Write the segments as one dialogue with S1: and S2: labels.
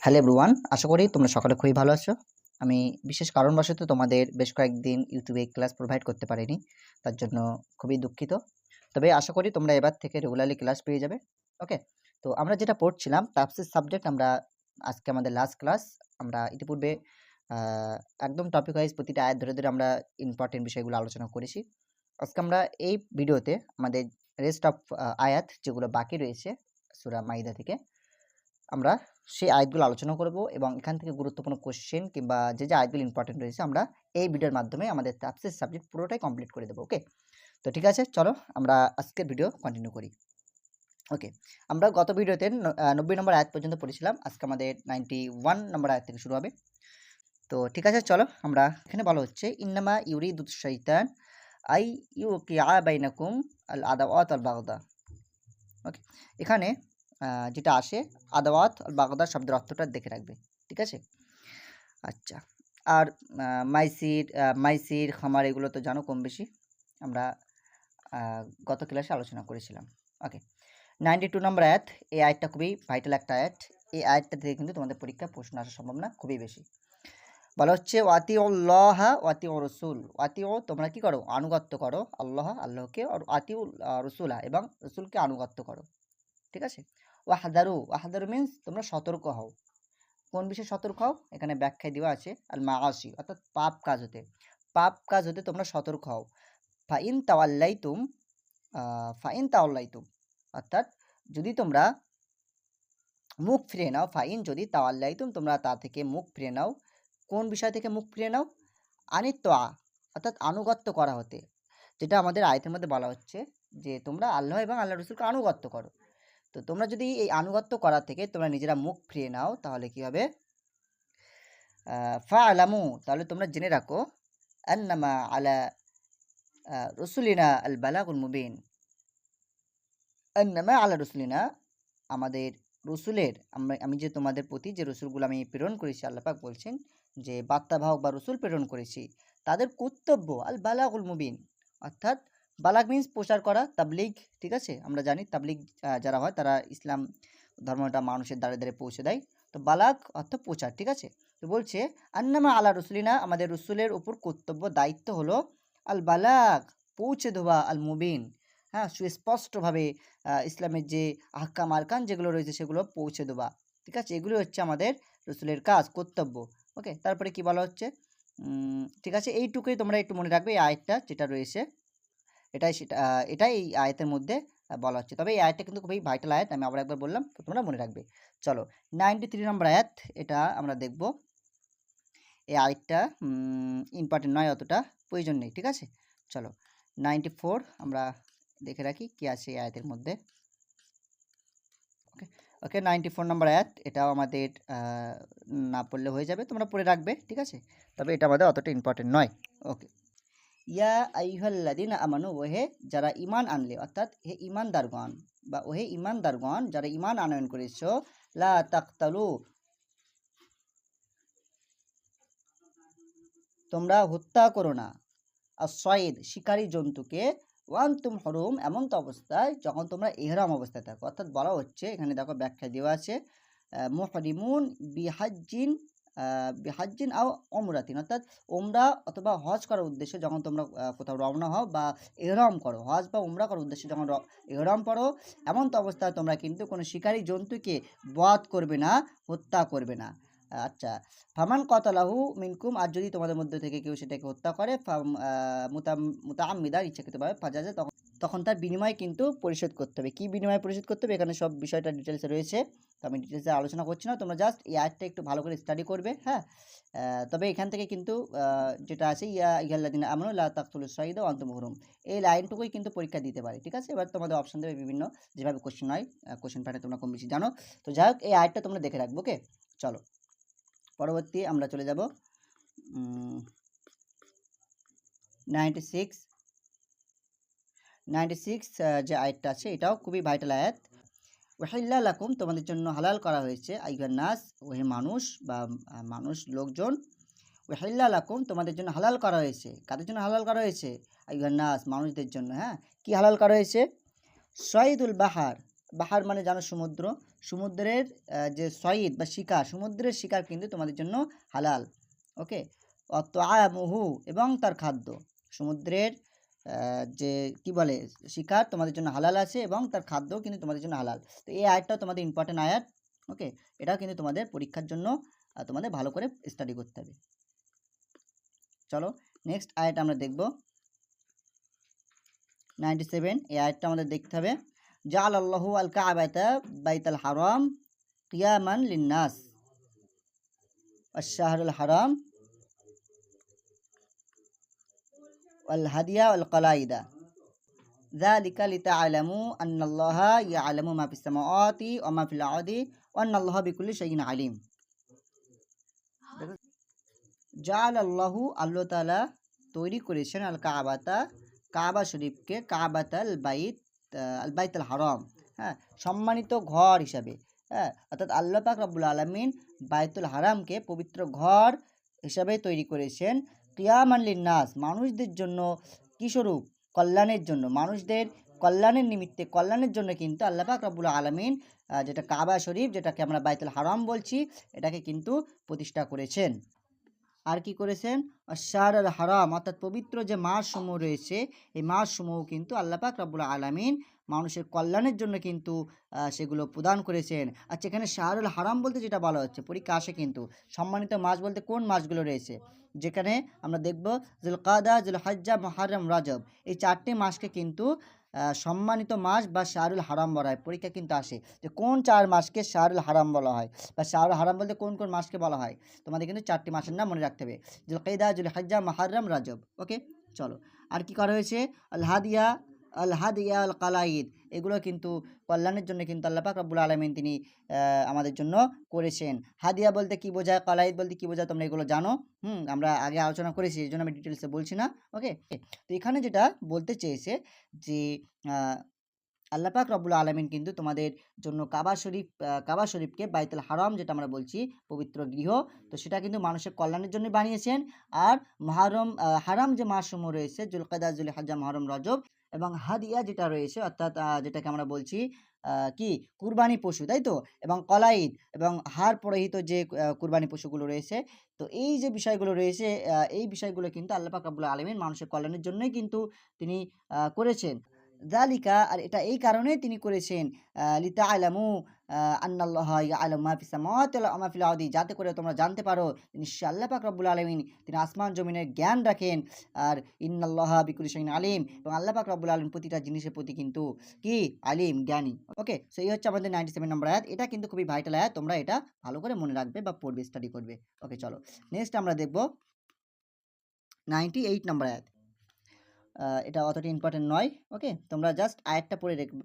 S1: Hello everyone, আশা করি তোমরা সকলে খুবই ভালো আছো। আমি বিশেষ কারণবশত তোমাদের বেশ কয়েকদিন ইউটিউবে ক্লাস প্রোভাইড করতে পারিনি। তার জন্য খুবই দুঃখিত। তবে আশা করি তোমরা এবার থেকে রেগুলারলি ক্লাস পেয়ে যাবে। ওকে? তো আমরা যেটা পড়ছিলাম তাফসীর সাবজেক্ট আমরা আজকে আমাদের লাস্ট ক্লাস। আমরা ইতিপূর্বে আ একদম টপিক ওয়াইজ প্রতিটা আয়াত ধরে আমরা ইম্পোর্টেন্ট বিষয়গুলো আলোচনা করেছি। আজকে আমরা এই ভিডিওতে আমাদের রেস্ট অফ আয়াত যেগুলো বাকি রয়েছে সূরা মাইদা থেকে আমরা সেই আয়াতগুলো আলোচনা করব এবং এখান থেকে গুরুত্বপূর্ণ কোশ্চেন কিংবা যে আয়াতগুলো ইম্পর্টেন্ট রয়েছে আমরা এই ভিডিওর মাধ্যমে আমাদের তাফসীর সাবজেক্ট পুরোটাই কমপ্লিট করে দেবো। ওকে? তো ঠিক আছে, চলো আমরা আজকের ভিডিও কন্টিনিউ করি। ওকে, আমরা গত ভিডিওতে 90 নম্বর আয়াত পর্যন্ত পড়েছিলাম। আজকে আমাদের 91 নম্বর আয়াত থেকে শুরু হবে। তো ঠিক আছে, চলো আমরা এখানে বলা হচ্ছে ইন্নামা ইউরিদুশ শাইতান আই ইউকিআ বাইনাকুম আল আদাওয়াত আল বাগদা। ওকে, এখানে যেটা আসে আদাওয়াত আল বাগদা শব্দের অর্থটা দেখে রাখবে। ঠিক আছে? আচ্ছা। আর মাইসির, খামার এগুলো তো জানো কম বেশি। আমরা গত ক্লাসে আলোচনা করেছিলাম। ওকে। 92 নম্বর আয়াত। এই আয়াতটা খুবই ভাইটাল একটা আয়াত। এই আয়াতটা থেকে কিন্তু তোমাদের পরীক্ষায় প্রশ্ন আসার সম্ভাবনা খুবই বেশি। বলা হচ্ছে ওয়াতিউল্লাহ ওয়াতিউর রাসূল। ওয়াতিউ তোমরা কি করো? আনুগত্য করো আল্লাহকে, আর আতিউল রাসূলা এবং রাসূলকে আনুগত্য করো। ঠিক আছে? ওয়াহদারু মিনস তোমরা সতর্ক হও। কোন বিষয়ে সতর্ক হও? এখানে ব্যাখ্যায় দেওয়া আছে আল মাআসি অর্থাৎ পাপ কাজ হতে তোমরা সতর্ক হও। ফাইন তাওয়াল্লাইতুম ফাইন তাওয়াল্লাইতুম অর্থাৎ যদি তোমরা মুখ ফিরিয়ে নাও, ফাইন যদি তাওয়াল্লাইতুম তোমরা তা থেকে মুখ ফিরিয়ে নাও। কোন বিষয় থেকে মুখ ফিরিয়ে নাও? আনিত্তোয়া অর্থাৎ আনুগত্য করা হতে। যেটা আমাদের আয়াতের মধ্যে বলা হচ্ছে যে তোমরা আল্লাহ এবং আল্লাহর রাসূলকে আনুগত্য করো। তো তোমরা যদি এই আনুগত্য করা থেকে তোমরা নিজেরা মুখ ফিরিয়ে নাও তাহলে কি হবে? ফাআলামু তাহলে তোমরা জেনে রাখো আন্নামা আলা রসুলিনা আল বালাগুল মুবিন। আন্নামা আলা রসুলিনা আমাদের রসুলের আমি যে তোমাদের প্রতি যে রসুলগুলো আমি প্রেরণ করেছি আল্লাহ পাক বলছেন যে বার্তাবাহক বা রসুল প্রেরণ করেছি তাদের কর্তব্য আল বালাগুল মুবিন অর্থাৎ বালাগ মিন্স প্রচার করা তাবলিগ। ঠিক আছে? আমরা জানি তাবলিগ যারা হয় তারা ইসলাম ধর্মটা মানুষের দ্বারে দ্বারে পৌঁছে দেয়। তো বালাগ অর্থ প্রচার। ঠিক আছে? তো বলছে আন্নামা আলা রসুলিনা আমাদের রসুলের উপর কর্তব্য দায়িত্ব হলো আল বালাগ পৌঁছে দেওয়া আল মুবিন, হ্যাঁ, সুস্পষ্টভাবে ইসলামের যে আহকাম আরকান যেগুলো রয়েছে সেগুলো পৌঁছে দেওয়া। ঠিক আছে? এগুলো হচ্ছে আমাদের রসুলের কাজ, কর্তব্য। ওকে, তারপরে কি বলা হচ্ছে? ঠিক আছে, এইটুকুই তোমরা একটু মনে রাখবে। এই আয়াতটা যেটা রয়েছে এটাই এই আয়াতের মধ্যে বলা হচ্ছে। তবে এই আয়াতটা কিন্তু খুবই ভাইটাল আয়াত, আমি আবার একবার বললাম, তো তোমরা মনে রাখবে। চলো 93 নম্বর আয়াত, এটা আমরা দেখব। এই আয়াতটা ইম্পর্টেন্ট নয়, অতটা প্রয়োজন নেই। ঠিক আছে? চলো 94 আমরা দেখে রাখি কি আছে এই আয়াতের মধ্যে। ওকে ওকে 94 নম্বর আয়াত, এটাও আমাদের না পড়লে হয়ে যাবে, তোমরা পড়ে রাখবে। ঠিক আছে? তবে এটা আমাদের অতটা ইম্পর্টেন্ট নয়। ওকে, ইয়া আইয়ুহাল্লাযীনা আমানু ওহে যারা ঈমান আনলে অর্থাৎ হে ঈমানদারগণ বা ওহে ঈমানদারগণ যারা ঈমান আনয়ন করেছো লা তাকতালু তোমরা হত্যা করো না আর-সয়দ শিকারী জন্তুকে ওয়ান্তুম হুরুম এমন তো অবস্থায় যখন তোমরা ইহরাম অবস্থায় থাকো। অর্থাৎ বলা হচ্ছে এখানে দেখো ব্যাখ্যা দেওয়া আছে মুহরিমুন বিহাজ্জিন আও উমরাতিন অর্থাৎ উমরা অথবা হজ করার উদ্দেশ্যে যখন তোমরা কোথাও রওনা হও বা ইহরাম করো, হজ বা উমরা করার উদ্দেশ্যে যখন ইহরাম করো এমন তো অবস্থায় তোমরা কিন্তু কোনো শিকারী জন্তুকে বধ করবে না, হত্যা করবে না। আচ্ছা, ফামান কতালাহু মিনকুম আর যদি তোমাদের মধ্যে থেকে কেউ সেটাকে হত্যা করে মুতাআম্মিদান ইচ্ছাকৃতভাবে ফাজাজা তখন তার বিনিময় কিন্তু পরিশোধ করতে হবে। কি বিনিময় পরিশোধ করতে হবে? এখানে সব বিষয়টা ডিটেলসে রয়েছে, তো আমি ডিটেলসে আলোচনা করছি না, তোমরা জাস্ট এই আয়াতটা একটু ভালো করে স্টাডি করবে। হ্যাঁ, তবে এখান থেকে কিন্তু যেটা আছে ইয়া আইয়ুহাল্লাযীনা আমানু লা তাকতুলুস সাইয়্যিদা ওয়া আনতুম হুরুম, এই লাইনটুকুই কিন্তু পরীক্ষা দিতে পারে। ঠিক আছে? এবার তোমাদের অপশন দেবে বিভিন্ন, যেভাবে কোশ্চেন হয়, কোশ্চেন প্যাটার্ন তোমরা কম বেশি জানো। তো যাই হোক, এই আয়াতটা তোমরা দেখে রাখবো। ওকে, চলো পরবর্তী আমরা চলে যাব 96 যে আয়াতটা আছে এটাও খুবই ভাইটাল আয়াত। ওয়াহিল্লা লাকুম তোমাদের জন্য হালাল করা হয়েছে আইয়ুহান নাস ওহে মানুষ বা মানুষ লোকজন। ওয়াহিল্লা লাকুম তোমাদের জন্য হালাল করা হয়েছে। কাদের জন্য হালাল করা হয়েছে? আইয়ুহান নাস মানুষদের জন্য। হ্যাঁ, কি হালাল করা হয়েছে? সয়দুল বাহার বাহার মানে জানো সমুদ্র, সমুদ্রের যে সঈদ বা শিকার, সমুদ্রের শিকার কিন্তু তোমাদের জন্য হালাল। ওকে, অতআমুহু এবং তার খাদ্য, সমুদ্রের যে কি বলে শিকার তোমাদের জন্য হালাল আছে এবং তার খাদ্যও কিন্তু তোমাদের জন্য হালাল। তো এই আয়াতটাও তোমাদের ইম্পর্টেন্ট আয়াত। ওকে, এটাও কিন্তু তোমাদের পরীক্ষার জন্য তোমাদের ভালো করে স্টাডি করতে হবে। চলো নেক্সট আয়াত আমরা দেখব 97। এই আয়াতটা আমাদের দেখতে হবে। জাআল আল্লাহু আল কাবাতা বাইতাল হারাম কিয়ামান লিন্নাস আশ-শাহরুল হারাম ওয়াল হাদিয়া ওয়াল কলাইদা যালিকা লিতা'লামু আন্নাল্লাহা ইয়া'লামু মা ফিস সামাওয়াতি ওয়া মা ফিল আরদি ওয়া আন্নাল্লাহা বিকুল্লি শাইইন আলিম। জাআল আল্লাহু, আল্লাহ তাআলা তৈরি করেছেন আল কাবাতা, কাবা শরীফকে, কাবাতাল বাইত, আল বাইতুল হারাম, হ্যাঁ, সম্মানিত ঘর হিসাবে, হ্যাঁ, অর্থাৎ আল্লাহ পাক রব্বুল আলামিন বাইতুল হারামকে পবিত্র ঘর হিসাবে তৈরি করেছেন। কিয়ামান লিন্নাস, মানুষদের জন্য, কি স্বরূপ? কল্যাণের জন্য, মানুষদের কল্যাণের নিমিত্তে, কল্যাণের জন্য কিন্তু আল্লাহ পাক রব্বুল আলামিন যেটা কাবা শরীফ, যেটাকে আমরা বাইতুল হারাম বলছি, এটাকে কিন্তু প্রতিষ্ঠা করেছেন। আর কি করেছেন? আশ-শাহরুল হারাম, অর্থাৎ পবিত্র যে মাসসমূহ রয়েছে, এই মাসসমূহ কিন্তু আল্লাহ পাক রব্বুল আলামিন মানুষের কল্যাণের জন্য কিন্তু সেগুলো প্রদান করেছেন। আচ্ছা, এখানে শাহরুল হারাম বলতে যেটা বলা হচ্ছে, পরীক্ষা আসে কিন্তু সম্মানিত মাস বলতে কোন মাসগুলো রয়েছে, যেখানে আমরা দেখব যুলকাদা, যুলহজ্জা, মুহররম, রজব, এই 4টি মাসকে কিন্তু সম্মানিত মাস বা শাহরুল হারাম বলা হয়। পরীক্ষা কিন্তু আসে যে কোন 4 মাসকে শাহরুল হারাম বলা হয়, বা শাহরুল হারাম বলতে কোন কোন মাসকে বলা হয়। তোমাদের কিন্তু 4টি মাসের নাম মনে রাখতে হবে, যুলকাদা, যুলহজ্জা, মুহররম, রজব। ওকে, চলো আর কি করা হয়েছে? আল হাদিয়া, আল হাদিয়া আল কালাইদ, এগুলো কিন্তু কল্যাণের জন্য কিন্তু আল্লাহ পাক রব্বুল আলামিন তিনি আমাদের জন্য করেছেন। হাদিয়া বলতে কি বোঝায়, কালাইদ বলতে কি বোঝায়, তোমরা এগুলো জানো। আমরা আগে আলোচনা করেছি, এই জন্য আমি ডিটেলসে বলছি না। ওকে, তো এখানে যেটা বলতে চেয়েছে যে আল্লাহ পাক রব্বুল আলামিন কিন্তু তোমাদের জন্য কাবা শরীফকে বাইতুল হারাম, যেটা আমরা বলছি পবিত্র গৃহ, তো সেটা কিন্তু মানুষের কল্যাণের জন্য বানিয়েছেন। আর মুহররম, হারাম যে মাসসমূহ রয়েছে, যুলকাদা, যুলহজ্জা, মুহররম, রজব, এবং হাদিয়া যেটা রয়েছে, অর্থাৎ যেটাকে আমরা বলছি কি কুরবানি পশু, তাই তো, এবং কলাইদ এবং হাড় পরিহিত যে কুরবানি পশুগুলো রয়েছে, তো এই যে বিষয়গুলো রয়েছে, এই বিষয়গুলো কিন্তু আল্লাহ পাক রব্বুল আলামিন মানুষের কল্যাণের জন্যই কিন্তু তিনি করেছেন। যালিকা, আর এটা এই কারণেই তিনি করেছেন, লিতা'লামু আন্নাল্লাহা ইয়া'লামু মা ফিস সামাওয়াতি ওয়া মা ফিল আরদি, যাতে করে তোমরা জানতে পারো নিশ্চয়ই আল্লাহ পাক রব্বুল আলামিন তিনি আসমান জমিনের জ্ঞান রাখেন। আর ইন্নাল্লাহা বিকুল্লি শাইইন আলিম, এবং আল্লাহ পাক রব্বুল আলামিন প্রতিটা জিনিসের প্রতি কিন্তু কি আলিম, জ্ঞানী। ওকে, সো এই হচ্ছে আমাদের 97 নম্বর আয়াত। এটা কিন্তু খুবই ভাইটাল আয়াত, তোমরা এটা ভালো করে মনে রাখবে বা পড়বে, স্টাডি করবে। ওকে, চলো নেক্সট আমরা দেখব 98 নম্বর আয়াত। এটা অতটা ইম্পর্টেন্ট নয়। ওকে, তোমরা জাস্ট আয়াতটা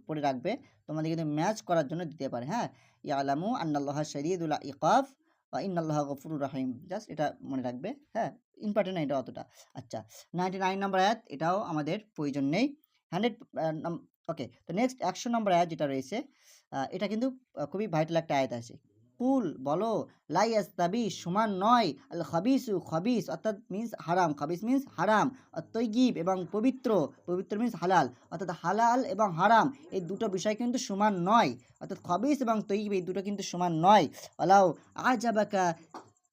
S1: পড়ে রাখবে, তোমাদের কিন্তু ম্যাচ করার জন্য দিতে পারে। হ্যাঁ, ইয়ালামু আন্নাল্লাহা শাদীদুল ইকাব ওয়া ইন্নাল্লাহা গফুরুর রহিম, জাস্ট এটা মনে রাখবে। হ্যাঁ, ইম্পর্টেন্ট না এটা অতটা। আচ্ছা, 99 নম্বর আয়াত, এটাও আমাদের প্রয়োজন নেই। 100, ওকে, তো নেক্সট 100 নম্বর আয়াত যেটা রয়েছে, এটা কিন্তু খুবই ভাইটাল একটা আয়াত আছে। কুল, বলো, লা ইয়াস্তাবি, সমান নয়, আল খাবিসু, খাবিস অর্থাৎ মিন্স হারাম, খাবিস মিন্স হারাম, আর তৈয়িব এবং পবিত্র, পবিত্র মিন্স হালাল, অর্থাৎ হালাল এবং হারাম এই দুটো বিষয় কিন্তু সমান নয়, অর্থাৎ খাবিস এবং তৈয়িব এই দুটো কিন্তু সমান নয়। ওয়ালাউ আজাবাকা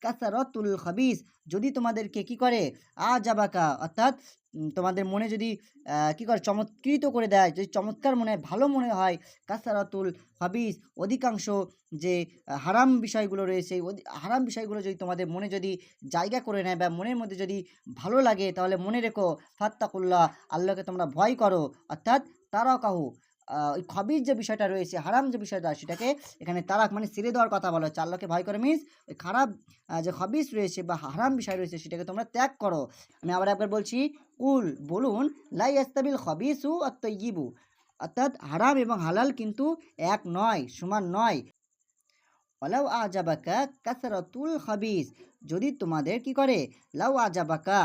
S1: কাসারাতুল খাবিস, যদি তোমাদেরকে কি করে, আজাবাকা অর্থাৎ তোমাদের মনে যদি কি করে, চমৎকৃত করে দেয়, যদি চমৎকার মনে হয়, ভালো মনে হয়, কাসারাতুল খাবিস, অধিকাংশ যে হারাম বিষয়গুলো রয়েছে, হারাম বিষয়গুলো যদি তোমাদের মনে যদি জায়গা করে নেয় বা মনের মধ্যে যদি ভালো লাগে, তাহলে মনে রেখো, ফাত্তাকুল্লাহ, আল্লাহকে তোমরা ভয় করো, অর্থাৎ তারাকাহু, ওই খবিজ যে বিষয়টা রয়েছে, হারাম যে বিষয়টা, সেটাকে এখানে তারাক মানে ছেড়ে দেওয়ার কথা বলা হচ্ছে। আল্লাহকে ভয় করে মিন্স ওই খারাপ যে খবিজ রয়েছে বা হারাম বিষয় রয়েছে, সেটাকে তোমরা ত্যাগ করো। আমি আবার একবার বলছি, কুল, বলুন, লা ইয়াস্তাবিল খবিসু ওয়াত তাইয়িবু, অর্থাৎ হারাম এবং হালাল কিন্তু এক নয়, সমান নয়। ওয়ালাউ আজাবাকা কাসরাতুল খাবিস, যদি তোমাদের কি করে, লাউ আজাবাকা,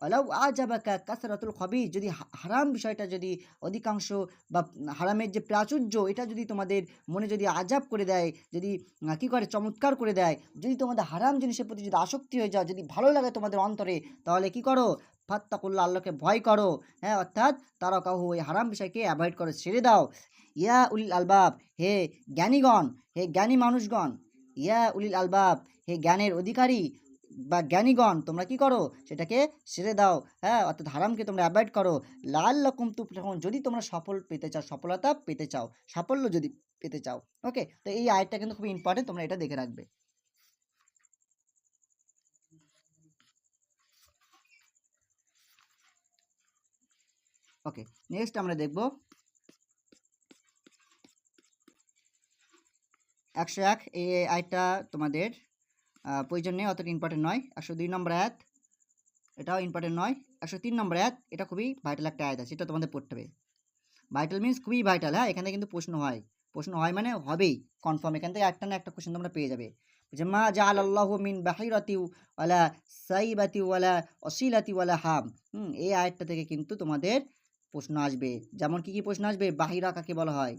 S1: ওয়ালাউ আজাবাকা কাসরাতুল খাবিস, যদি হারাম বিষয়টা যদি অধিকাংশ বা হারামের যে প্রাচুর্য, এটা যদি তোমাদের মনে যদি আজাব করে দেয়, যদি কি করে চমৎকার করে দেয়, যদি তোমাদের হারাম জিনিসের প্রতি যদি আসক্তি হয়ে যায়, যদি ভালো লাগে তোমাদের অন্তরে, তাহলে কি করো, ফাত্তাকুল্লাহ, আল্লাহকে ভয় করো। হ্যাঁ, অর্থাৎ তারাকাহু, এই হারাম বিষয়কে অ্যাভয়েড করো, ছেড়ে দাও। ইয়া উলিল আলবাব, হে জ্ঞানীগণ, হে জ্ঞানী মানুষগণ। ইয়া উলিল আলবাব, হে জ্ঞানের অধিকারী বা জ্ঞানীগণ, তোমরা কি করো, সেটাকে ছেড়ে দাও। হ্যাঁ, অর্থাৎ হারামকে তোমরা অ্যাভয়েড করো। লাআল্লাকুম তুফলিহুন, যদি তোমরা সফল পেতে চাও, সফলতা পেতে চাও, সাফল্য যদি পেতে চাও। ওকে, তো এই আয়াতটা কিন্তু খুবই ইম্পর্টেন্ট, তোমরা এটা দেখে রাখবে। ওকে, নেক্সট আমরা দেখব 101। এই আয়াতটা তোমাদের প্রয়োজন নেই, অতটা ইম্পর্টেন্ট নয়। 102 নম্বর আয়াত, এটাও ইম্পর্টেন্ট নয়। 103 নম্বর আয়াত, এটা খুবই ভাইটাল একটা আয়াত আছে, এটা তোমাদের পড়তে হবে। ভাইটাল মিনস খুবই ভাইটাল। হ্যাঁ, এখান থেকে কিন্তু প্রশ্ন হয়, প্রশ্ন হয় মানে হবেই কনফার্ম। এখান থেকে একটা না একটা কোশ্চেন তোমরা পেয়ে যাবে, যে মা জাআল আল্লাহু মিন বাহিরাতি ওয়ালা সাইবাতি ওয়ালা অসিলাতি ওয়ালা হাম। এই আয়াতটা থেকে কিন্তু তোমাদের প্রশ্ন আসবে। যেমন কি কি প্রশ্ন আসবে, বাহিরা কাকে বলা হয়,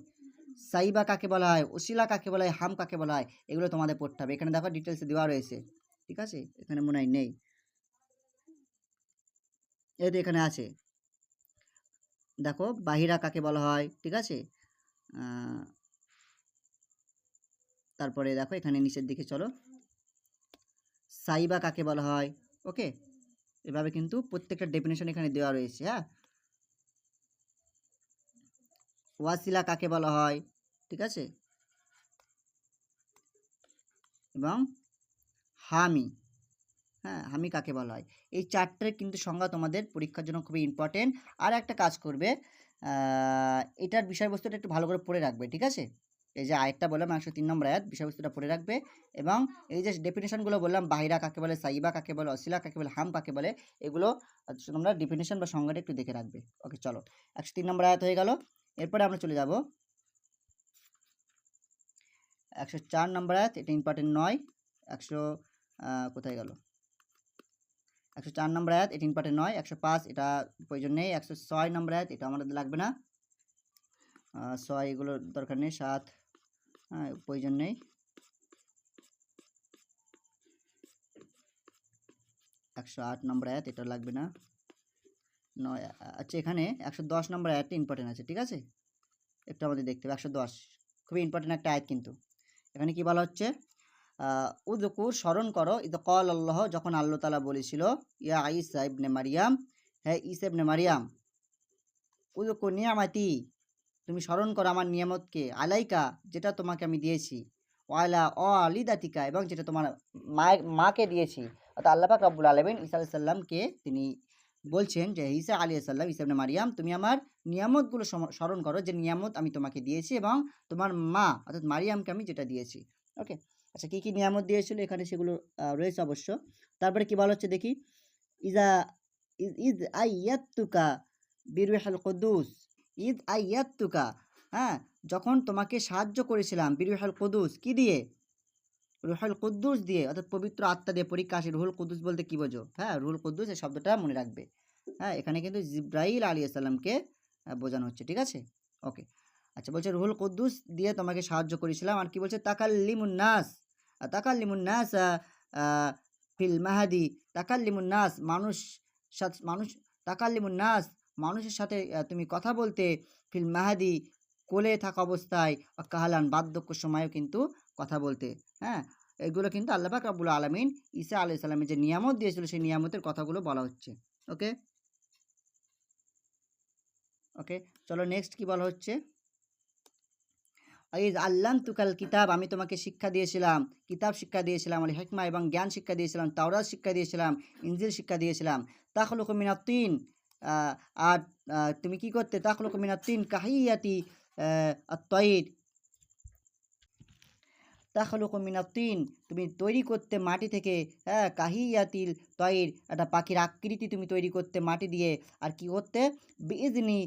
S1: সাইবা কাকে বলা হয়, ওসিলা কাকে বলা হয়, হাম কাকে বলা হয়, এগুলো তোমাদের পড়তে হবে। এখানে দেখো ডিটেলসে দেওয়া রয়েছে, ঠিক আছে, এখানে মনে হয় নেই, এই তো এখানে আছে, দেখো বাহিরা কাকে বলা হয়, ঠিক আছে। তারপরে দেখো এখানে নিচের দিকে চলো, সাইবা কাকে বলা হয়। ওকে, এভাবে কিন্তু প্রত্যেকটা ডেফিনেশন এখানে দেওয়া রয়েছে। হ্যাঁ, ওয়াসিলা কাকে বলা হয়, ঠিক আছে, এবং হামি, হ্যাঁ হামি কাকে বলা হয়। এই চারটের কিন্তু সংজ্ঞা তোমাদের পরীক্ষার জন্য খুবই ইম্পর্টেন্ট। আর একটা কাজ করবে, এটার বিষয়বস্তুটা একটু ভালো করে পড়ে রাখবে, ঠিক আছে। এই যে আয়াতটা বললাম 103 নম্বর আয়াত, বিষয়বস্তুটা পড়ে রাখবে। এবং এই যে ডেফিনেশনগুলো বললাম, বাহিরা কাকে বলে, সাইবা কাকে বলে, অসিলা কাকে বলে, হাম কাকে বলে, এগুলো তোমরা ডেফিনেশন বা সংজ্ঞাটা একটু দেখে রাখবে। ওকে, চলো 103 নম্বর আয়াত হয়ে গেল। এরপরে আমরা চলে যাব 104 নম্বর আয়াত, এটা ইম্পর্টেন্ট নয়। 100 কোথায় গেল, 104 নম্বর আয়াত, এটা ইম্পর্টেন্ট নয়। 105, এটা প্রয়োজন নেই। 106 নম্বর আয়াত, এটা আমাদের লাগবে না। 6 এগুলোর দরকার নেই। 7 প্রয়োজন নেই। 108 নম্বর আয়াত, এটা লাগবে না। 9, আচ্ছা এখানে 110 নম্বর আয়াতটা ইম্পর্টেন্ট আছে, ঠিক আছে, একটু আমাদের দেখতে হবে। 110 খুবই ইম্পর্টেন্ট একটা আয়াত কিন্তু। এখানে কি বলা হচ্ছে, উযকুর, স্মরণ করো, ইদ ক্বাল আল্লাহ, যখন আল্লাহ তাআলা বলেছিল, ইয়া ঈসা ইবনে মারিয়াম, হ্যাঁ ঈসা ইবনে মারিয়াম, উযকুর নিয়ামাতি, তুমি স্মরণ করো আমার নিয়ামতকে, আলাইকা, যেটা তোমাকে আমি দিয়েছি, ওয়ালা ওয়ালিদাতিকা, এবং যেটা তোমার মাকে দিয়েছি। অর্থাৎ আল্লাহ পাক রব্বুল আলামিন ঈসা আলাইহিস সালামকে তিনি বলছেন যে ঈসা আলাইহিস সালাম, ঈসা ইবনে মারিয়াম, তুমি আমার নিয়ামতগুলো স্মরণ করো, যে নিয়ামত আমি তোমাকে দিয়েছি, এবং তোমার মা অর্থাৎ মারিয়ামকে আমি যেটা দিয়েছি। ওকে, আচ্ছা কী কী নিয়ামত দিয়েছিল এখানে সেগুলো রয়েছে অবশ্য। তারপরে কি বলা হচ্ছে দেখি, ইজা ইজ আইয়াতুকা বিরুহিল কুদ্দুস, ইদ আইয়াতুকা, হ্যাঁ যখন তোমাকে সাহায্য করেছিলাম, বিরুহিল কুদ্দুস, কি দিয়ে, রুহুল কুদ্দুস দিয়ে, অর্থাৎ পবিত্র আত্মা দিয়ে। পরীক্ষা আসে রুহুল কুদ্দুস বলতে কি বোঝো, হ্যাঁ রুহুল কুদ্দুস এই শব্দটা মনে রাখবে। হ্যাঁ, এখানে কিন্তু জিব্রাইল আলাইহিস সালামকে বোঝানো হচ্ছে, ঠিক আছে। ওকে, আচ্ছা বলছে রুহুল কুদ্দুস দিয়ে তোমাকে সাহায্য করেছিলাম। আর কি বলছে, তাকাল্লিমুন নাস, তাকাল্লিমুন নাস ফিল মাহাদি, তাকাল্লিমুন নাস, মানুষ, তাকাল্লিমুন নাস, মানুষের সাথে তুমি কথা বলতে, ফিল মাহাদি, কোলে থাকা অবস্থায়, কাহালান, বার্ধক্য সময়ও কিন্তু কথা বলতে। হ্যাঁ, এগুলো কিন্তু আল্লাহ পাক রব্বুল আলামিন ঈসা আলাইহিস সালামের যে নিয়ামত দিয়েছিল, সেই নিয়ামতের কথাগুলো বলা হচ্ছে। ওকে ওকে, চলো নেক্সট কি বলা হচ্ছে, ইজ আল্লামতুকাল কিতাব, আমি তোমাকে শিক্ষা দিয়েছিলাম, কিতাব শিক্ষা দিয়েছিলাম, আল হিকমা, এবং জ্ঞান শিক্ষা দিয়েছিলাম, তাওরাত শিক্ষা দিয়েছিলাম, ইনজিল শিক্ষা দিয়েছিলাম। তাখলুকু মিনাত তিন, আর তুমি কি করতে, তাখলুকু মিনাত তিন কাহিয়াতি আত-তায়র, তাখলুকু মিনাত তিন, তুমি তৈরি করতে মাটি থেকে, হ্যাঁ কাহিয়াতিল তয়র, একটা পাখির আকৃতি তুমি তৈরি করতে মাটি দিয়ে। আর কি করতে, বিইজনি,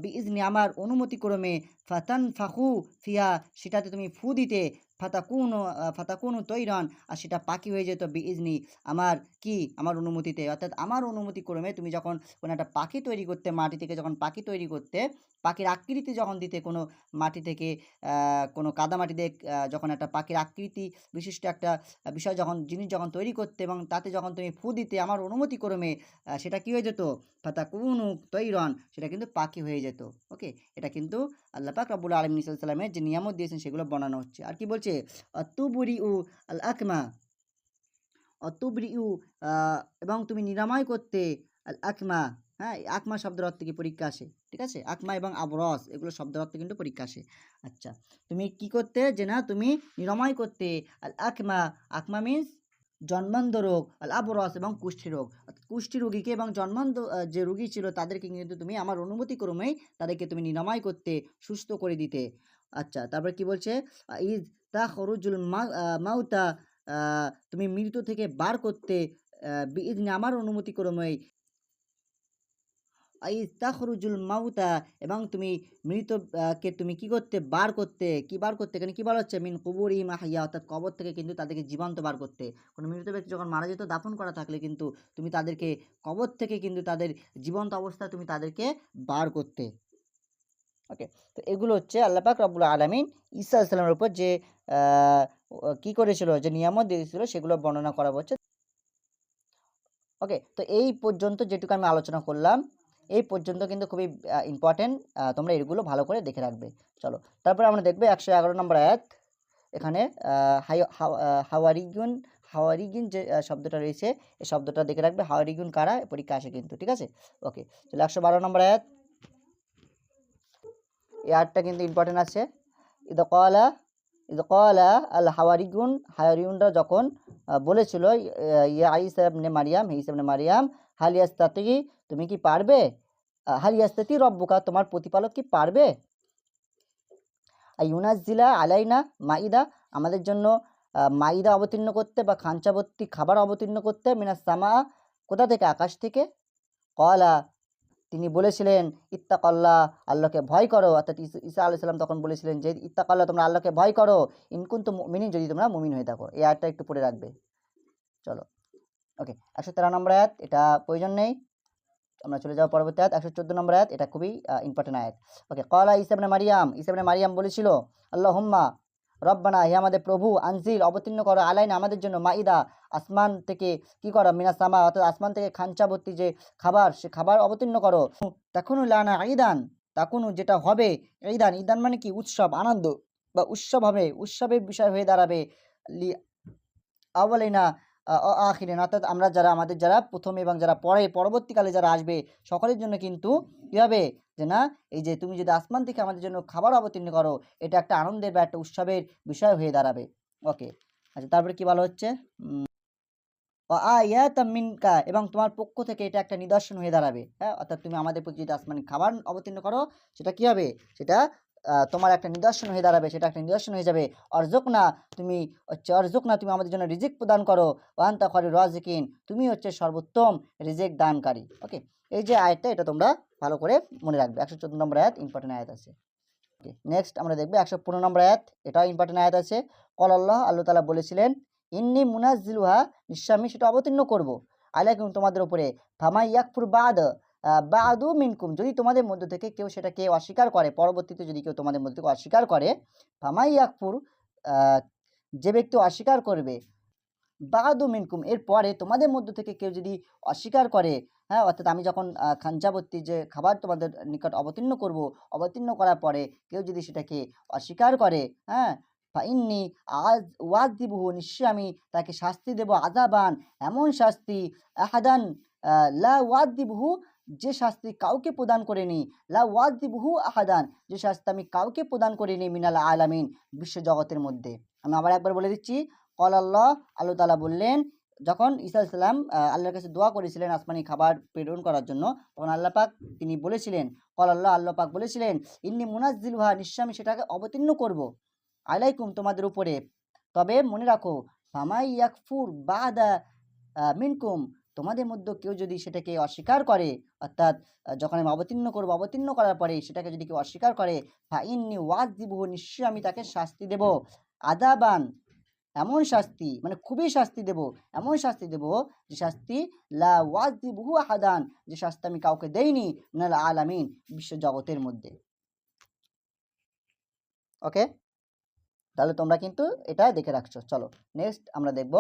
S1: বিইজনি, আমার অনুমতি ক্রমে, ফাতান ফাখু ফিয়া, সেটাতে তুমি ফু দিতে, ফাতাকুনু তৈরান, আর সেটা পাখি হয়ে যেত বিইজনি, আমার আমার অনুমতিতে। অর্থাৎ আমার অনুমতি ক্রমে তুমি যখন কোনো একটা পাখি তৈরি করতে, মাটি থেকে যখন পাখি তৈরি করতে, পাখির আকৃতি যখন দিতে, কোনো মাটি থেকে কোনো কাদামাটি দিয়ে যখন একটা পাখির আকৃতি বিশিষ্ট একটা বিষয় জিনিস যখন তৈরি করতে এবং তাতে যখন তুমি ফু দিতে আমার অনুমতি ক্রমে, সেটা কী হয়ে যেত? ফাতাকুনু তৈরান, সেটা কিন্তু পাখি হয়ে যেত। ওকে, এটা কিন্তু আল্লাহ পাক রব্বুল আলামিন সাল্লাল্লাহু আলাইহি ওয়াসাল্লামের যে নিয়ামত দিয়েছেন সেগুলো বর্ণনা হচ্ছে। আর কি বলছে? অতুবরিউ আল আকমা, অতুবরিউ, এবং তুমি নিরাময় করতে, আল আকমা, হ্যাঁ, আকমা শব্দের অর্থ কি পরীক্ষা আসে, ঠিক আছে? আকমা এবং আবরস এগুলো শব্দের অর্থ কিন্তু পরীক্ষা আসে। আচ্ছা, তুমি কি করতে? যে না, তুমি নিরাময় করতে আল আকমা, আকমা মিন্স জন্মান্ধ রোগ, আল আবরস এবং কুষ্ঠি রোগ। কুষ্ঠি রোগীকে এবং জন্মান্ধ যে রোগী ছিল তাদেরকে কিন্তু তুমি আমার অনুমতি ক্রমেই তাদেরকে তুমি নিরাময় করতে, সুস্থ করে দিতে। আচ্ছা, তারপরে কি বলছে? ইজ তা খরুজুল মাউতা, তুমি মৃত থেকে বার করতে, বিইذনি আমার অনুমতি ক্রমেই, ইজ তাখরুজুল মাউতা, এবং তুমি মৃত কে তুমি কি করতে? বার করতে। কি বার করতে? এখানে কি বলা হচ্ছে? মিন কুবুরিহিম আহইয়া, অর্থাৎ কবর থেকে কিন্তু তাদেরকে জীবন্ত বার করতে। কোনো মৃত ব্যক্তি যখন মারা যেত দাফন করা থাকলে কিন্তু তুমি তাদেরকে কবর থেকে কিন্তু তাদের জীবন্ত অবস্থায় তুমি তাদেরকে বার করতে। ওকে, তো এগুলো হচ্ছে আল্লাহ পাক রব্বুল আলামিন ঈসা আলাইহিস সালামের উপর যে কি করেছিল, যে নিয়ামত দিয়েছিল সেগুলো বর্ণনা করা হচ্ছে। ওকে, তো এই পর্যন্ত যেটুকু আমি আলোচনা করলাম, এই পর্যন্ত কিন্তু খুবই ইম্পর্টেন্ট। তোমরা এগুলো ভালো করে দেখে রাখবে। চলো, তারপরে আমরা দেখবে 111 নম্বর আয়াত। এখানে হাওয়ারিগুন, হাওয়ারিগুন যে শব্দটা রয়েছে, এই শব্দটা দেখে রাখবে। হাওয়ারিগুন কারা? পরীক্ষা আসে কিন্তু, ঠিক আছে? ওকে, চলো 112 নম্বর আয়াত। এই আয়াতটা কিন্তু ইম্পর্টেন্ট আছে। ইদ ক্বালা আল হাওয়ারিগুন, হাওয়ারিগুনরা যখন বলেছিল, ইয়া ঈসা ইবনে মারিয়াম, হে ঈসা ইবনে মারিয়াম, হাল ইয়াস্তাতি, তুমি কি পারবে? হাল ইয়াস্তাতি রব্বুকা, তোমার প্রতিপালক কি পারবে? ইউনাজ্জিলা আলাইনা মাইদা, আমাদের জন্য মাইদা অবতীর্ণ করতে বা খাঞ্চাবর্তী খাবার অবতীর্ণ করতে, মিনাস সামা, কোথা থেকে? আকাশ থেকে। ক্বালা, তিনি বলেছিলেন, ইত্তাকাল্লাহ, আল্লাহকে ভয় করো। অর্থাৎ ঈসা আলাইহিস সালাম তখন বলেছিলেন যে ইত্তাকাল্লাহ, তোমরা আল্লাহকে ভয় করো, ইন কুনতুম মুমিনিন, যদি তোমরা মুমিন হয়ে থাকো। এই আয়াতটা একটু পড়ে রাখবে। চলো, ওকে, 113 নম্বর আয়াত, এটা প্রয়োজন নেই, আমরা চলে যাবো পরবর্তী আয়াত 114 নম্বর আয়াত। এটা খুবই ইম্পর্টেন্ট আয়াত। ওকে, ক্বালা ঈসা ইবনে মারিয়াম, ঈসা ইবনে মারিয়াম বলেছিল, আল্লাহুম্মা রব্বানা, হে আমাদের প্রভু, আনজিল অবতীর্ণ করো, আলাইনা আমাদের জন্য, মাইদা আসমান থেকে কি করো, মিনাস সামা, অর্থাৎ আসমান থেকে খাঞ্চাবর্তী যে খাবার, সে খাবার অবতীর্ণ করো। তাকুনু লানা ঈদান, তাকুনু যেটা হবে, ঈদান, ঈদান মানে কি? উৎসব, আনন্দ বা উৎসব হবে, উৎসবের বিষয় হয়ে দাঁড়াবে, লি আওয়ালিনা আখিরিন, অর্থাৎ আমরা যারা, আমাদের যারা প্রথম এবং যারা পরবর্তীকালে যারা আসবে সকলের জন্য কিন্তু কী হবে? যে না, এই যে তুমি যদি আসমান থেকে আমাদের জন্য খাবার অবতীর্ণ করো, এটা একটা আনন্দের বা একটা উৎসবের বিষয় হয়ে দাঁড়াবে। ওকে, আচ্ছা, তারপরে কি বলা হচ্ছে? আয়াতাম মিনকা, এবং তোমার পক্ষ থেকে এটা একটা নিদর্শন হয়ে দাঁড়াবে। হ্যাঁ, অর্থাৎ তুমি আমাদের প্রতি যদি আসমানি খাবার অবতীর্ণ করো, সেটা কি হবে? সেটা তোমার একটা নিদর্শন হয়ে দাঁড়াবে, সেটা একটা নিদর্শন হয়ে যাবে। অরজুকনা, তুমি হচ্ছে অরজুকনা, তুমি আমাদের জন্য রিজিক প্রদান করো। ওয়া আনতা খায়রুর রাজিকিন, তুমি হচ্ছে সর্বোত্তম রিজিক দানকারী। ওকে, এই যে আয়াতটা, এটা তোমরা ভালো করে মনে রাখবে। 114 নম্বর আয়াত, ইম্পর্টেন্ট আয়াত আছে। ওকে, নেক্সট আমরা দেখবে 115 নম্বর আয়াত, এটাও ইম্পর্টেন্ট আয়াত আছে। ক্বালাল্লাহ, আল্লাহ তাআলা বলেছিলেন, ইন্নী মুনাজ্জিলুহা, নিশ্চয় আমি সেটা অবতীর্ণ করব, আলাইকুম, তোমাদের উপরে, ফামাই ইয়াকফুর বাদু মিনকুম, যদি তোমাদের মধ্য থেকে কেউ সেটাকে অস্বীকার করে, পরবর্তীতে যদি কেউ তোমাদের মধ্য থেকে অস্বীকার করে, ফামাই ইয়াকফুর, যে ব্যক্তি অস্বীকার করবে, বাদু মিনকুম, এরপরে তোমাদের মধ্য থেকে কেউ যদি অস্বীকার করে, হ্যাঁ, অর্থাৎ আমি যখন খাঞ্চাবর্তী যে খাবার তোমাদের নিকট অবতীর্ণ করব, অবতীর্ণ করার পরে কেউ যদি সেটাকে অস্বীকার করে, হ্যাঁ, ফাইন্নি ওয়াজিবুহু, নিশ্চয়ই আমি তাকে শাস্তি দেব, আযাবান, এমন শাস্তি, আহাদান লা ওয়াজিবুহু, যে শাস্তি কাউকে প্রদান করেনি, লা ওয়াজিবুহু আহাদান, যে শাস্তি আমি কাউকে প্রদান করিনি, মিনাল আলামিন, বিশ্ব জগতের মধ্যে। আমি আবার একবার বলে দিচ্ছি। ক্বালাল্লাহ, আল্লাহ তাআলা বললেন, যখন ঈসা আলাইহিস সালাম আল্লাহর কাছে দোয়া করেছিলেন আসমানি খাবার প্রেরণ করার জন্য, তখন আল্লাহ পাক তিনি বলেছিলেন, ক্বালাল্লাহ, আল্লাহ পাক বলেছিলেন, ইন্নী মুনাজ্জিলুহা, নিশ্চয় আমি সেটাকে অবতীর্ণ করব, আলাইকুম, তোমাদের উপরে। তবে মনে রাখো, ফামাই ইয়াকফুর বাদা মিনকুম, তোমাদের মধ্যে কেউ যদি সেটাকে অস্বীকার করে, অর্থাৎ যখন আমি অবতীর্ণ করব, অবতীর্ণ করার পরে সেটাকে যদি কেউ অস্বীকার করে, ফাইন্নী ওয়াজিবুহু, নিশ্চয়ই আমি তাকে শাস্তি দেব, আযাবান এমন শাস্তি, মানে খুবই শাস্তি দেব, এমন শাস্তি দেব যে শাস্তি লা ওয়াজিবুহু আহাদান, যে শাস্তি আমি কাউকে দেইনি মিনাল আলামিন, বিশ্ব জগতের মধ্যে। ওকে, তাহলে তোমরা কিন্তু এটা দেখে রাখছো। চলো নেক্সট আমরা দেখব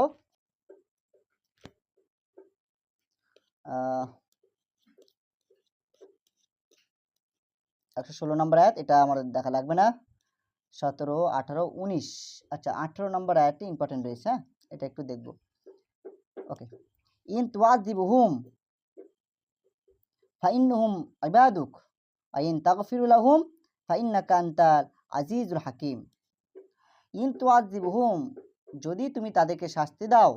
S1: 116 নম্বর আয়াত। এটা আমার দেখা লাগবে না। 17, 18, 19, আচ্ছা 18 নম্বর আয়াতটি ইম্পর্টেন্ট রয়েছে। হ্যাঁ, এটা একটু দেখব। ওকে, ইন তুআযিবুহুম ফাইন্নাহুম ইবাদুক ওয়া ইন তাগফিরু লাহুম ফাইন্নাকা আনতাল আজিজুল হাকিম। ইন তুআযিবুহুম, যদি তুমি তাদেরকে শাস্তি দাও,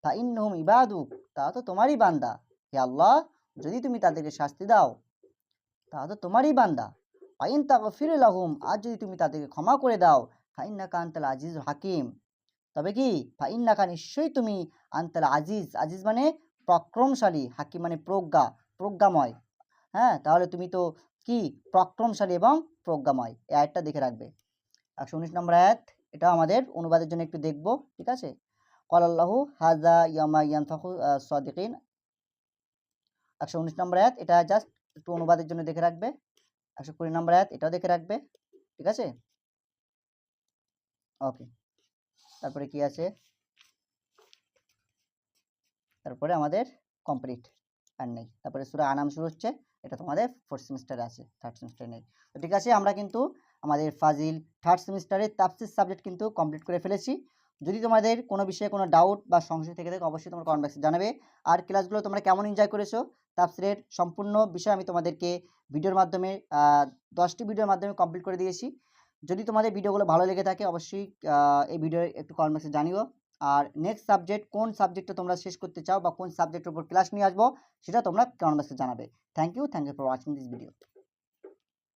S1: ফাইন্নাহুম ইবাদুক, তারা তো তোমারই বান্দা। হে আল্লাহ, যদি তুমি তাদেরকে শাস্তি দাও, তারা তো তোমারই বান্দা। ফাইন তাগফিরু লাহুম, আর যদি তুমি তাদেরকে ক্ষমা করে দাও, ফাইন্নাকা আনতাল আজিজুল হাকিম, তবে কি ফাইন্নাকা, নিশ্চয়ই তুমি, আনতাল আজিজ, আজিজ মানে পরাক্রমশালী, হাকিম মানে প্রজ্ঞা, প্রজ্ঞাময়। হ্যাঁ, তাহলে তুমি তো কি পরাক্রমশালী এবং প্রজ্ঞাময়। এই আয়াতটা দেখে রাখবে। 119 নম্বর আয়াত, এটা আমাদের অনুবাদের জন্য একটু দেখব, ঠিক আছে। ক্বালাল্লাহু হাযা ইয়াউমা ইয়ানফাখু সাদিকিন। 119 নম্বর আয়াত, এটা জাস্ট একটু অনুবাদের জন্য দেখে রাখবে। 120 নম্বর আয়াত, এটাও দেখে রাখবে, ঠিক আছে। ওকে, তারপরে কি আছে, তারপরে আমাদের কমপ্লিট আর নেই। তারপরে সূরা আনাম শুরু হচ্ছে, এটা তোমাদের 4th সেমিস্টারে আছে, 3rd সেমিস্টারে নেই। তো ঠিক আছে, আমরা কিন্তু আমাদের ফাজিল 3rd সেমিস্টারের তাফসীর সাবজেক্ট কিন্তু কমপ্লিট করে ফেলেছি। যদি তোমাদের কোনো বিষয়ে কোনো ডাউট বা সংশয় থেকে থাকে, অবশ্যই তোমরা কমেন্ট বক্সে জানাবে। আর ক্লাসগুলো তোমরা কেমন এনজয় করেছো, তাফসীরের সম্পূর্ণ বিষয় আমি তোমাদেরকে ভিডিওর মাধ্যমে 10টি ভিডিওর মাধ্যমে কমপ্লিট করে দিয়েছি। যদি তোমাদের ভিডিওগুলো ভালো লেগে থাকে, অবশ্যই এই ভিডিও একটু কমেন্ট বক্সে জানিও। আর নেক্সট সাবজেক্ট, কোন সাবজেক্টটা তোমরা শেষ করতে চাও বা কোন সাবজেক্টের উপর ক্লাস নিয়ে আসবো, সেটা তোমরা কমেন্ট বক্সে জানাবে। Thank you for watching this video.